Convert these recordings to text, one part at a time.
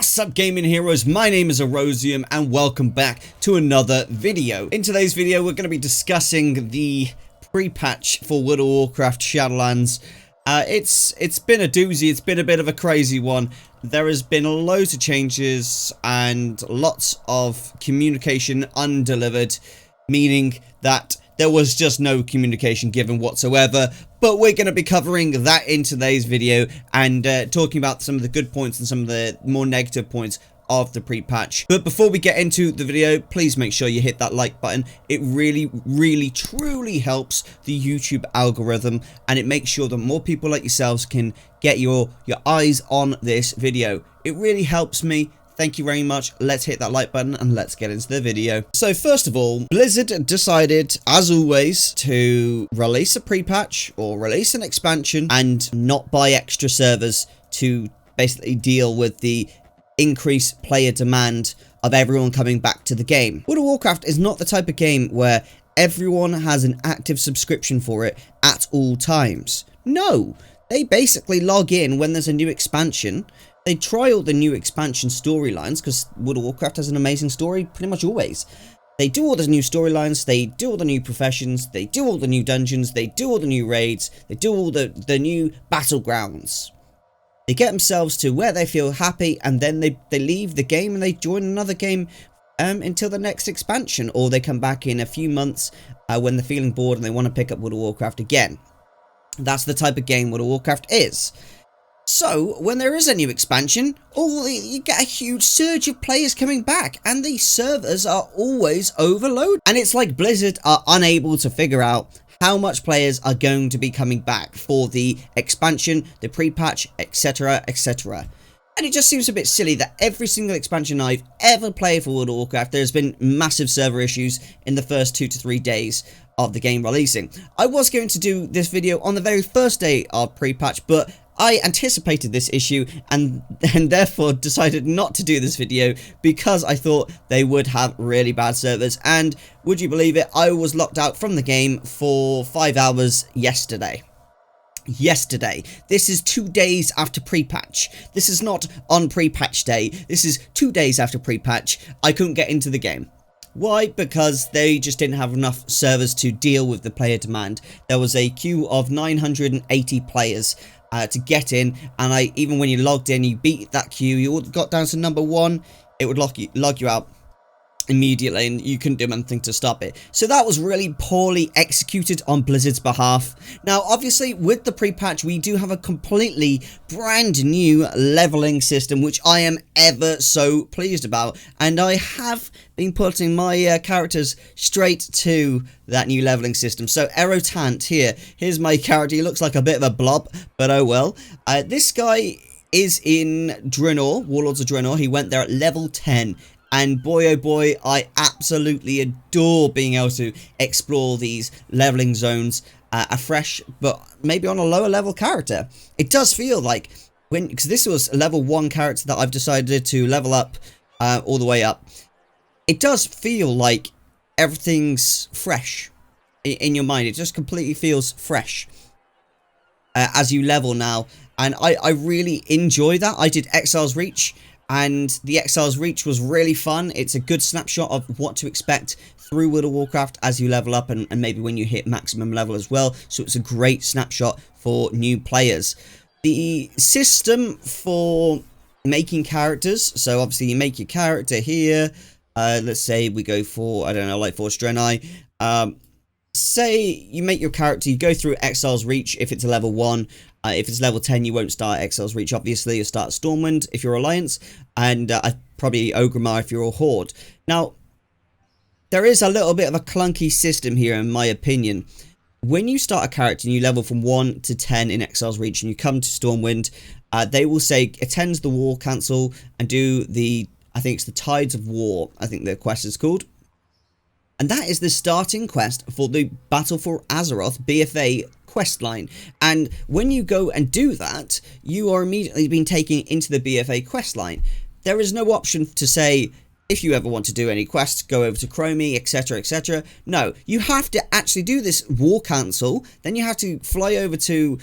What's up, gaming heroes? My name is Erosium and welcome back to another video. In today's video we're going to be discussing the pre-patch for World of Warcraft Shadowlands. It's been a doozy, it's been a bit of a crazy one. There has been loads of changes and lots of communication undelivered, meaning that there was just no communication given whatsoever, but we're going to be covering that in today's video and talking about some of the good points and some of the more negative points of the pre-patch. But before we get into the video, please make sure you hit that like button. It really truly helps the YouTube algorithm, and it makes sure that more people like yourselves can get your eyes on this video. It really helps me. Thank you very much. Let's hit that like button and let's get into the video. So first of all, Blizzard decided, as always, to release a pre-patch or release an expansion and not buy extra servers to basically deal with the increased player demand of everyone coming back to the game. World of Warcraft is not the type of game where everyone has an active subscription for it at all times. No, they basically log in when there's a new expansion. They try all the new expansion storylines, because World of Warcraft has an amazing story pretty much always. They do all the new storylines, they do all the new professions, they do all the new dungeons, they do all the new raids, they do all the new battlegrounds. They get themselves to where they feel happy, and then they leave the game and they join another game until the next expansion, or they come back in a few months when they're feeling bored and they want to pick up World of Warcraft again. That's the type of game World of Warcraft is. So, when there is a new expansion, you get a huge surge of players coming back, and the servers are always overloaded. And it's like Blizzard are unable to figure out how much players are going to be coming back for the expansion, the pre-patch, etc, etc. And it just seems a bit silly that every single expansion I've ever played for World of Warcraft, there's been massive server issues in the first 2 to 3 days of the game releasing. I was going to do this video on the very first day of pre-patch, but I anticipated this issue and therefore decided not to do this video because I thought they would have really bad servers. And would you believe it, I was locked out from the game for 5 hours yesterday. This is 2 days after pre-patch. This is not on pre-patch day. This is 2 days after pre-patch. I couldn't get into the game. Why? Because they just didn't have enough servers to deal with the player demand. There was a queue of 980 players to get in, and even when you logged in, you beat that queue, you got down to number 1, it would log you out immediately, and you couldn't do anything to stop it. So that was really poorly executed on Blizzard's behalf. Now, obviously, with the pre-patch, we do have a completely brand new leveling system, which I am ever so pleased about, and I have been putting my characters straight to that new leveling system. So Erotant here's my character. He looks like a bit of a blob, but oh well. This guy is in Draenor, Warlords of Draenor. He went there at level 10. And boy oh boy, I absolutely adore being able to explore these leveling zones afresh, but maybe on a lower level character. It does feel like, because this was a level 1 character that I've decided to level up all the way up, it does feel like everything's fresh in your mind. It just completely feels fresh as you level now, and I really enjoy that. I did Exiles Reach, and the Exiles Reach was really fun. It's a good snapshot of what to expect through World of Warcraft as you level up, and maybe when you hit maximum level as well. So it's a great snapshot for new players. The system for making characters, so obviously you make your character here. Let's say we go for, I don't know, like Force Draenei. Say you make your character, you go through Exiles Reach if it's a level 1. If it's level 10, you won't start Exiles Reach, obviously. You'll start Stormwind if you're Alliance, and probably Ogrimmar if you're a Horde. Now, there is a little bit of a clunky system here, in my opinion. When you start a character and you level from 1 to 10 in Exiles Reach and you come to Stormwind, they will say, attend the War Council and do the, I think it's the Tides of War, I think the quest is called. And that is the starting quest for the Battle for Azeroth BFA questline. And when you go and do that, you are immediately being taken into the BFA questline. There is no option to say, if you ever want to do any quests, go over to Chromie, etc, etc. No, you have to actually do this War Council, then you have to fly over to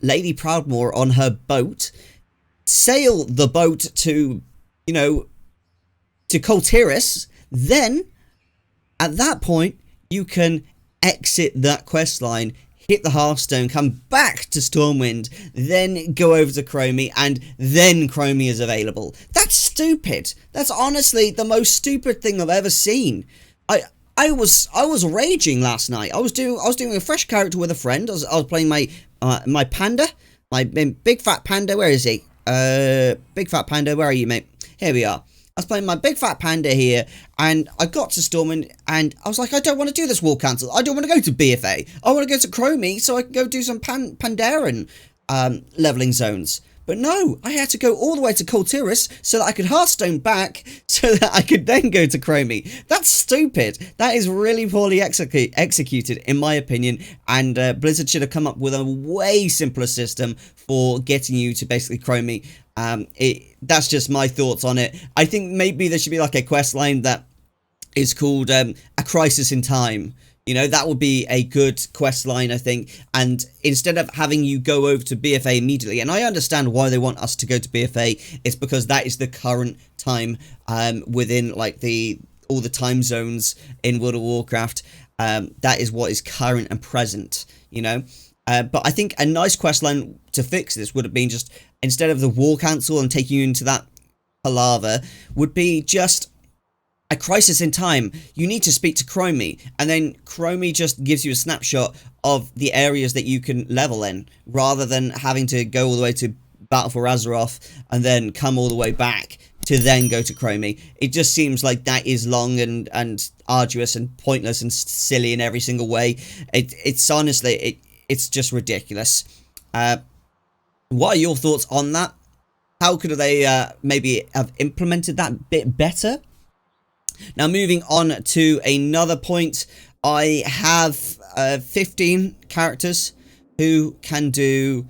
Lady Proudmoore on her boat, sail the boat to you know, to Coltiris, then at that point you can exit that quest line, hit the Hearthstone, come back to Stormwind, then go over to Chromie, and then Chromie is available. That's stupid. That's honestly the most stupid thing I've ever seen. I was raging last night. I was doing a fresh character with a friend. I was playing my panda, my big fat panda. Where is he? Big fat panda. Where are you, mate? Here we are. I was playing my big fat panda here, and I got to Stormwind, and I was like, I don't want to do this wall cancel. I don't want to go to BFA. I want to go to Chromie so I can go do some Pandaren leveling zones. But no, I had to go all the way to Coltiris so that I could Hearthstone back so that I could then go to Chromie. That's stupid. That is really poorly executed, in my opinion, and Blizzard should have come up with a way simpler system for getting you to basically Chromie. That's just my thoughts on it. I think maybe there should be like a quest line that is called A Crisis in Time. You know, that would be a good quest line, I think. And instead of having you go over to BFA immediately, and I understand why they want us to go to BFA, it's because that is the current time within like all the time zones in World of Warcraft. That is what is current and present, you know. But I think a nice quest line to fix this would have been just, instead of the wall cancel and taking you into that palaver, would be just A Crisis in Time. You need to speak to Chromie, and then Chromie just gives you a snapshot of the areas that you can level in, rather than having to go all the way to Battle for Azeroth and then come all the way back to then go to Chromie. It just seems like that is long and arduous and pointless and silly in every single way. It's honestly, it's just ridiculous. What are your thoughts on that? How could they maybe have implemented that bit better? Now, moving on to another point, I have 15 characters who can do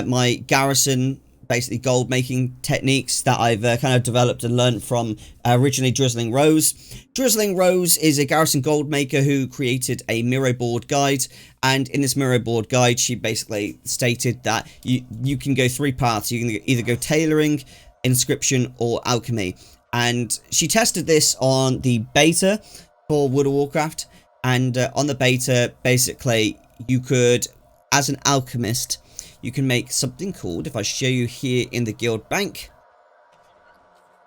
my Garrison, basically gold making techniques that I've kind of developed and learned from originally Drizzling Rose. Drizzling Rose is a Garrison Gold maker who created a Miro board guide, and in this Miro board guide she basically stated that you can go 3 paths. You can either go tailoring, inscription, or alchemy. And she tested this on the beta for World of Warcraft, and on the beta, basically, you could, as an alchemist, you can make something called, if I show you here in the guild bank,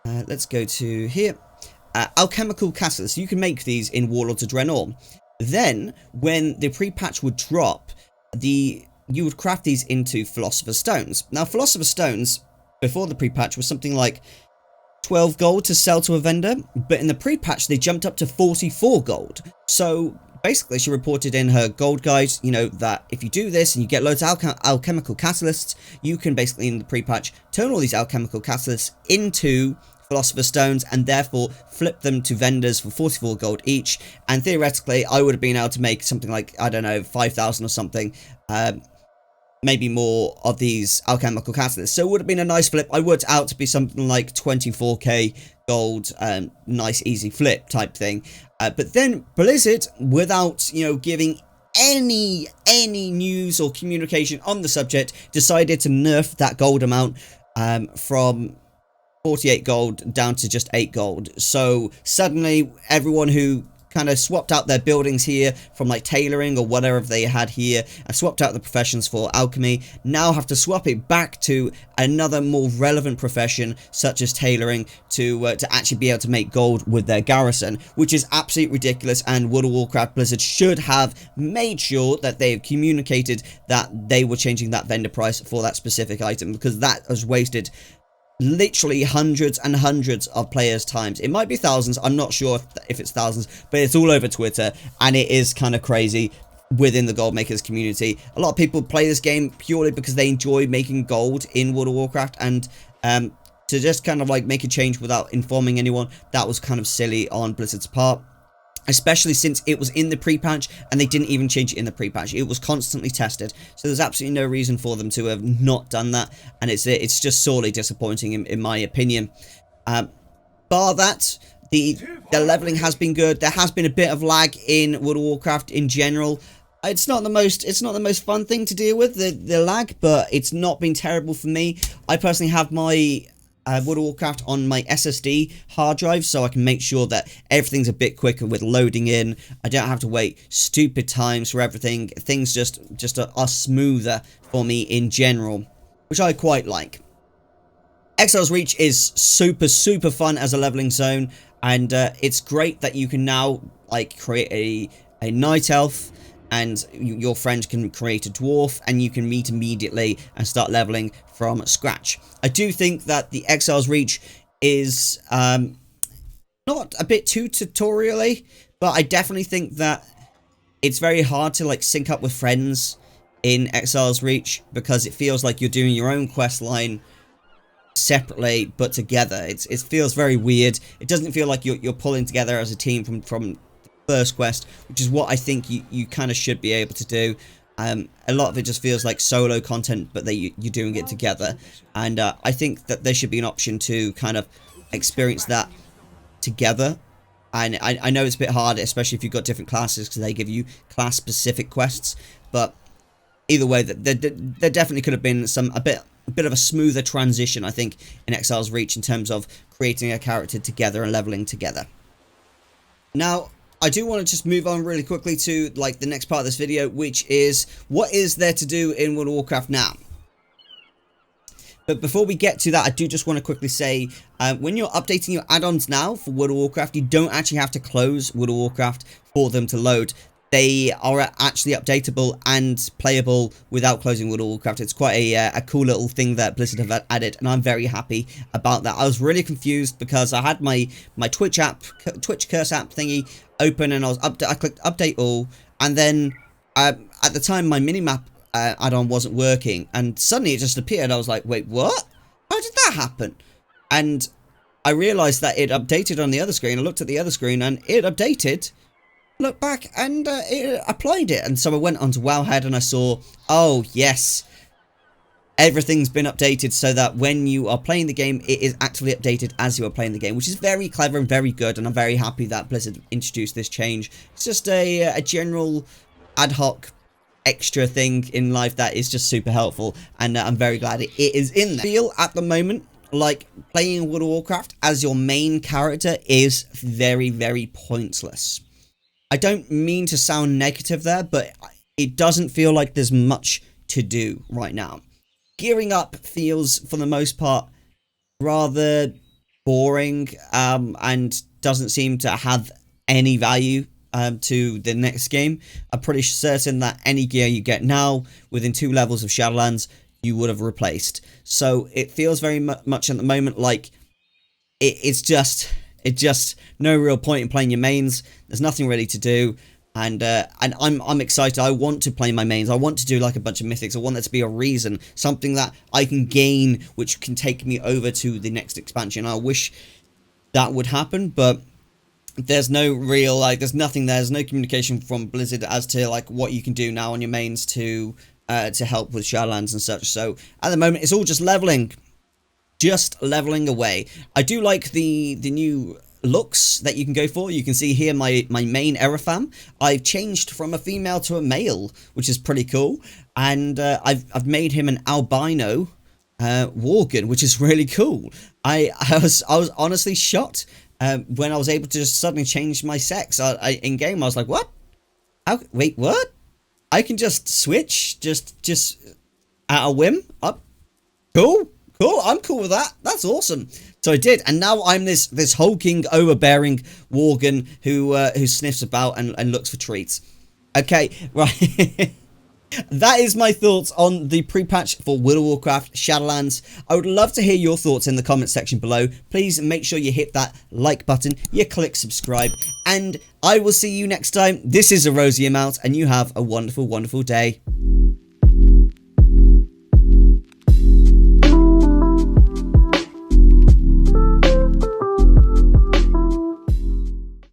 let's go to here, alchemical catalysts. You can make these in Warlords of Draenor. Then, when the pre-patch would drop, you would craft these into Philosopher's Stones. Now, Philosopher's Stones, before the pre-patch, was something like 12 gold to sell to a vendor, but in the pre-patch they jumped up to 44 gold. So basically she reported in her gold guide, you know, that if you do this and you get loads of alchemical catalysts, you can basically in the pre-patch turn all these alchemical catalysts into Philosopher's Stones and therefore flip them to vendors for 44 gold each. And theoretically I would have been able to make something like, I don't know, 5,000 or something, maybe more of these alchemical catalysts. So it would have been a nice flip. I worked out to be something like 24k gold, nice easy flip type thing. But then Blizzard, without, you know, giving any news or communication on the subject, decided to nerf that gold amount from 48 gold down to just 8 gold. So suddenly everyone who kind of swapped out their buildings here from like tailoring or whatever they had here and swapped out the professions for alchemy now have to swap it back to another more relevant profession such as tailoring to actually be able to make gold with their garrison, which is absolutely ridiculous. And World of Warcraft Blizzard should have made sure that they have communicated that they were changing that vendor price for that specific item, because that has wasted literally hundreds and hundreds of players' times. It might be thousands, I'm not sure if it's thousands, but it's all over Twitter and it is kind of crazy within the gold makers community. A lot of people play this game purely because they enjoy making gold in World of Warcraft, and to just kind of like make a change without informing anyone, that was kind of silly on Blizzard's part. Especially since it was in the pre-patch and they didn't even change it in the pre-patch. It was constantly tested. So there's absolutely no reason for them to have not done that. And it's just sorely disappointing in my opinion. Bar that, the leveling has been good. There has been a bit of lag in World of Warcraft in general. It's not the most fun thing to deal with, the lag, but it's not been terrible for me. I personally have my World of Warcraft on my SSD hard drive, so I can make sure that everything's a bit quicker with loading in. I don't have to wait stupid times for everything. Things just are smoother for me in general, which I quite like. Exiles Reach is super fun as a leveling zone, and it's great that you can now like create a night elf, and your friend can create a dwarf, and you can meet immediately and start leveling from scratch. I do think that the Exiles Reach is not a bit too tutorial-y, but I definitely think that it's very hard to like sync up with friends in Exiles Reach, because it feels like you're doing your own quest line separately but together. It feels very weird. It doesn't feel like you're pulling together as a team from the first quest, which is what I think you kind of should be able to do. A lot of it just feels like solo content, but you're doing it together, and I think that there should be an option to kind of experience that together. And I know it's a bit hard, especially if you've got different classes, because they give you class specific quests, but either way, there definitely could have been a bit of a smoother transition, I think, in Exiles Reach in terms of creating a character together and leveling together. Now, I do want to just move on really quickly to like the next part of this video, which is what is there to do in World of Warcraft now. But before we get to that, I do just want to quickly say, when you're updating your add-ons now for World of Warcraft, you don't actually have to close World of Warcraft for them to load. They are actually updatable and playable without closing World of Warcraft. It's quite a cool little thing that Blizzard have added, and I'm very happy about that. I was really confused because I had my Twitch curse app thingy open, and I clicked update all, and then at the time my minimap add-on wasn't working, and suddenly it just appeared. I was like, wait, what? How did that happen? And I realized that it updated on the other screen. I looked at the other screen and it updated. Look back, and it applied it, and so I went onto Wowhead and I saw, oh yes, everything's been updated so that when you are playing the game, it is actually updated as you are playing the game, which is very clever and very good, and I'm very happy that Blizzard introduced this change. It's just a general ad hoc extra thing in life that is just super helpful, and I'm very glad it is in there. I feel at the moment like playing World of Warcraft as your main character is very pointless. I don't mean to sound negative there, but it doesn't feel like there's much to do right now. Gearing up feels, for the most part, rather boring, and doesn't seem to have any value to the next game. I'm pretty certain that any gear you get now, within 2 levels of Shadowlands, you would have replaced. So it feels very much at the moment like it's just no real point in playing your mains. There's nothing really to do, and I'm excited. I want to play my mains. I want to do like a bunch of mythics. I want there to be a reason, something that I can gain, which can take me over to the next expansion. I wish that would happen, but there's no real there's nothing there. There's no communication from Blizzard as to like what you can do now on your mains to help with Shadowlands and such. So at the moment, it's all just leveling. Just leveling away. I do like the new looks that you can go for. You can see here my main Erapham. I've changed from a female to a male, which is pretty cool. And I've made him an albino Worgen, which is really cool. I was honestly shocked when I was able to just suddenly change my sex. In game, I was like, what? Wait, what? I can just switch just at a whim? Cool. Cool, I'm cool with that. That's awesome. So I did, and now I'm this hulking, overbearing Worgen who sniffs about and looks for treats. Okay, right. That is my thoughts on the pre-patch for World of Warcraft Shadowlands. I would love to hear your thoughts in the comment section below. Please make sure you hit that like button, you click subscribe, and I will see you next time. This is a Rosy Amount, and you have a wonderful, wonderful day.